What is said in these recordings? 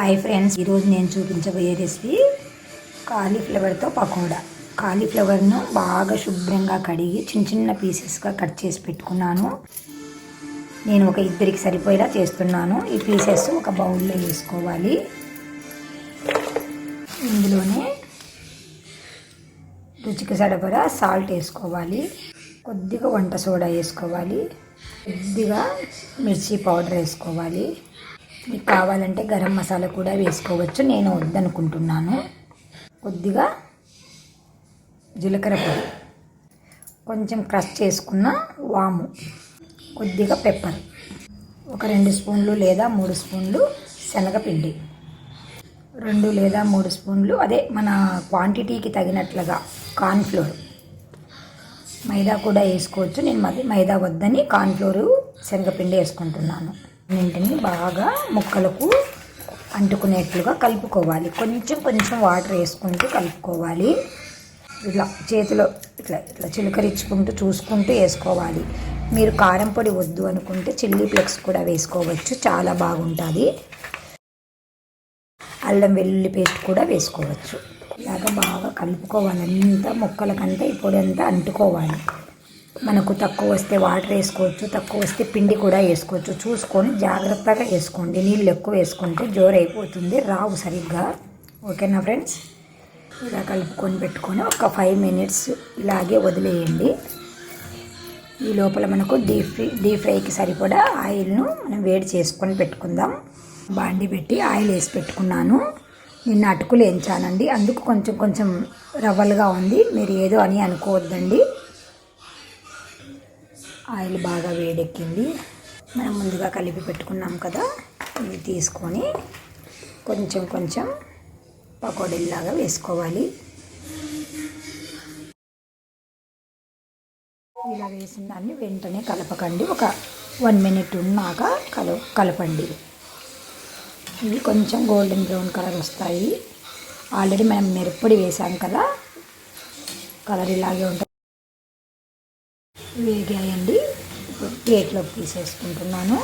Hi friends, ఈరోజు నేను చూపించబోయే రెసిపీ కాలీఫ్లవర్తో పకోడా. కాలీఫ్లవర్ను బాగా శుభ్రంగా కడిగి చిన్న చిన్న పీసెస్గా కట్ చేసి పెట్టుకున్నాను. నేను ఒక ఇద్దరికి సరిపోయేలా చేస్తున్నాను. ఈ పీసెస్ ఒక బౌల్లో వేసుకోవాలి. ఇందులోనే రుచికి సరిపడా సాల్ట్ వేసుకోవాలి, కొద్దిగా వంట సోడా వేసుకోవాలి, కొద్దిగా మిర్చి పౌడర్ వేసుకోవాలి. మీకు కావాలంటే గరం మసాలా కూడా వేసుకోవచ్చు, నేను వద్దనుకుంటున్నాను. కొద్దిగా జీలకర్ర పొడి, కొంచెం క్రష్ చేసుకున్న వాము, కొద్దిగా పెప్పర్, ఒక 2 స్పూన్లు లేదా 3 స్పూన్లు శనగపిండి, 2 లేదా 3 స్పూన్లు అదే మన క్వాంటిటీకి తగినట్లుగా కార్న్ఫ్లోర్. మైదా కూడా వేసుకోవచ్చు, నేను మైదా వద్దని కార్న్ఫ్లోరు శనగపిండి వేసుకుంటున్నాను. అన్నింటిని బాగా ముక్కలకు అంటుకునేట్లుగా కలుపుకోవాలి. కొంచెం కొంచెం వాటర్ వేసుకుంటూ కలుపుకోవాలి. ఇట్లా చేతిలో ఇట్లా ఇట్లా చిలకరించుకుంటూ చూసుకుంటూ వేసుకోవాలి. మీరు కారం పొడి వద్దు అనుకుంటే చిల్లీ ఫ్లేక్స్ కూడా వేసుకోవచ్చు, చాలా బాగుంటుంది. అల్లం వెల్లుల్లి పేస్ట్ కూడా వేసుకోవచ్చు. ఇలాగ బాగా కలుపుకోవాలి. అంతా ముక్కలకంతా ఈ పొడి అంతా అంటుకోవాలి. మనకు తక్కువ వస్తే వాటర్ వేసుకోవచ్చు, తక్కువ వస్తే పిండి కూడా వేసుకోవచ్చు. చూసుకొని జాగ్రత్తగా వేసుకోండి. నీళ్ళు ఎక్కువ వేసుకుంటే జోరైపోతుంది, రావు సరిగ్గా. ఓకేనా ఫ్రెండ్స్? ఇలా కలుపుకొని పెట్టుకొని ఒక 5 మినిట్స్ ఇలాగే వదిలేయండి. ఈ లోపల మనకు డీప్ ఫ్రైకి సరిపడా ఆయిల్ను మనం వేడి చేసుకొని పెట్టుకుందాం. బాండి పెట్టి ఆయిల్ వేసి పెట్టుకున్నాను. నిన్న అటుకులు వేయించానండి, అందుకు కొంచెం కొంచెం రవ్వలుగా ఉంది. మీరు ఏదో అని అనుకోవద్దండి. ఆయిల్ బాగా వేడెక్కింది. మనం ముందుగా కలిపి పెట్టుకున్నాం కదా, ఇవి తీసుకొని కొంచెం కొంచెం పకోడీలాగా వేసుకోవాలి. ఇలా వేసిన దాన్ని వెంటనే కలపకండి, ఒక 1 మినిట్ ఉన్నాక కలపండి. ఇవి కొంచెం గోల్డెన్ బ్రౌన్ కలర్ వస్తాయి. ఆల్రెడీ మనం మిరప్పొడి వేసాం కదా, కలర్ ఇలాగే ఉంటుంది. వేగాయండి, ఇప్పుడు ప్లేట్లోకి తీసేసుకుంటున్నాను.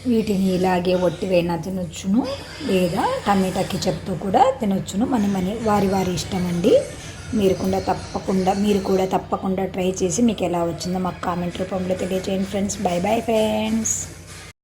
వీటిని ఇలాగే ఒట్టివైనా తినొచ్చును, లేదా టమాటా కెచప్తో కూడా తినొచ్చును. వారి వారి ఇష్టం అండి. మీరు కూడా తప్పకుండా ట్రై చేసి మీకు ఎలా వచ్చిందో మాకు కామెంట్ రూపంలో తెలియజేయండి ఫ్రెండ్స్. By bye friends.